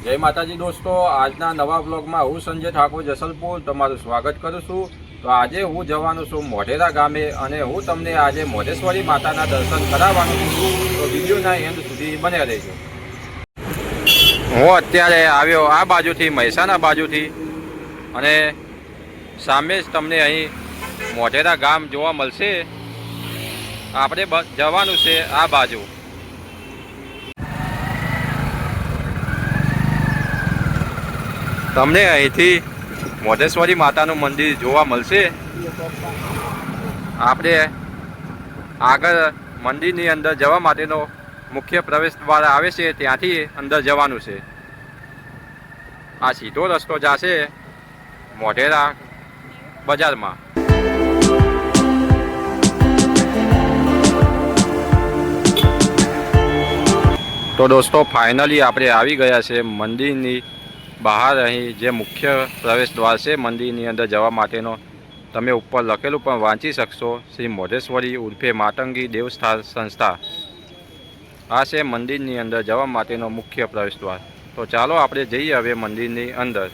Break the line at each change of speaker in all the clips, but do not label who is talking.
જય માતાજી દોસ્તો, આજના નવા બ્લોગમાં હું સંજય ઠાકોર જસલપુર તમારું સ્વાગત કરું છું। તો આજે હું જવાનું છું મોઢેરા ગામે અને હું તમને આજે મોઢેશ્વરી માતાના દર્શન કરાવવાનું છું। તો વિડીયોના એન્ડ સુધી બન્યા રહેજો। હું અત્યારે આવ્યો આ બાજુથી, મહેસાણા બાજુથી, અને સામે જ તમને અહીં મોઢેરા ગામ જોવા મળશે। આપણે જવાનું છે આ બાજુ। તમને અહીંથી મોઢેશ્વરી માતાનું મંદિર જોવા મળશે। આપણે આગળ મંદિરની અંદર જવા માટેનો મુખ્ય પ્રવેશ દ્વાર આવે છે, ત્યાંથી અંદર જવાનું છે। આ સીધો રસ્તો જશે મોઢેરા બજારમાં। તો દોસ્તો ફાઇનલી આપણે આવી ગયા છે મંદિરની બહાર। અહીં જે મુખ્ય પ્રવેશ દ્વાર છે મંદિરની અંદર જવા માટેનો, તમે ઉપર લખેલું પણ વાંચી શકશો, શ્રી મોઢેશ્વરી ઉર્ફે માતંગી દેવસ્થાન સંસ્થા। આ છે મંદિરની અંદર જવા માટેનો મુખ્ય પ્રવેશ દ્વાર। તો ચાલો આપણે જઈએ હવે મંદિરની અંદર।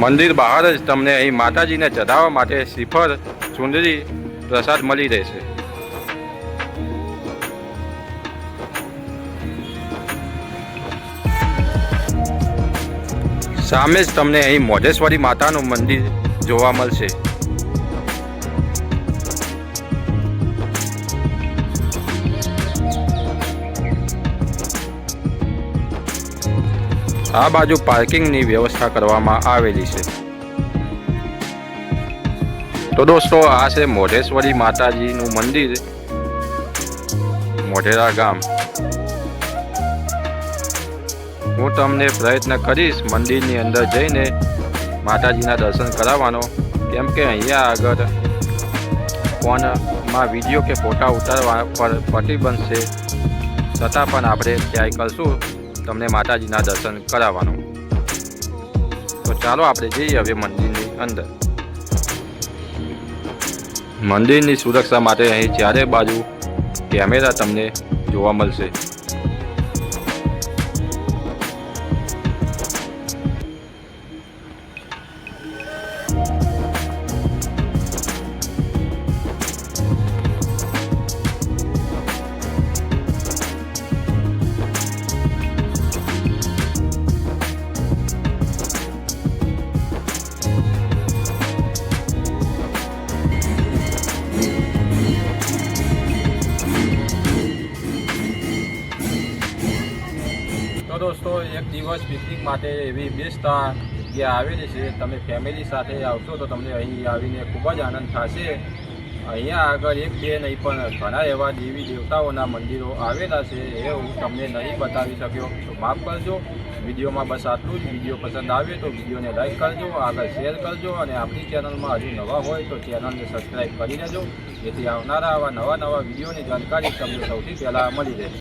મંદિર બહાર જ તમને અહીં માતાજીને ચઢાવવા માટે શ્રીફળ, ચુંદડી, પ્રસાદ મળી રહેશે। સામે જ તમને અહીં મોઢેશ્વરી માતાનું મંદિર જોવા મળશે। આ બાજુ પાર્કિંગની વ્યવસ્થા કરવામાં આવેલી છે। તો દોસ્તો આ છે મોઢેશ્વરી માતાજીનું મંદિર, મોઢેરા ગામ। હું તમને પ્રયત્ન કરીશ મંદિરની અંદર જઈને માતાજીના દર્શન કરાવવાનો, કેમ કે અહીંયા આગળ ફોનમાં વિડીયો કે ફોટા ઉતારવા પર પ્રતિબંધ છે, છતાં પણ આપણે ટ્રાય કરશું તમને માતાજીના દર્શન કરાવવાનું। તો ચાલો આપણે જઈએ હવે મંદિરની અંદર। મંદિરની સુરક્ષા માટે અહીં ચારે બાજુ કેમેરા તમને જોવા મળશે। તો દોસ્તો એક દિવસ પિકનિક માટે એવી બેસ્ટ જગ્યા આવેલી છે। તમે ફેમિલી સાથે આવશો તો તમને અહીં આવીને ખૂબ જ આનંદ થશે। અહીંયા આગળ એક બે નહીં પણ ઘણા એવા દેવી દેવતાઓના મંદિરો આવેલા છે, એ હું તમને નહીં બતાવી શક્યો, તો માફ કરજો। વિડીયોમાં બસ આટલું જ। વિડીયો પસંદ આવે તો વિડીયોને લાઈક કરજો, આગળ શેર કરજો, અને આપણી ચેનલમાં હજુ નવા હોય તો ચેનલને સબસ્ક્રાઈબ કરી લેજો, જેથી આવનારા આવા નવા વિડીયોની જાણકારી તમને સૌથી પહેલાં મળી રહે।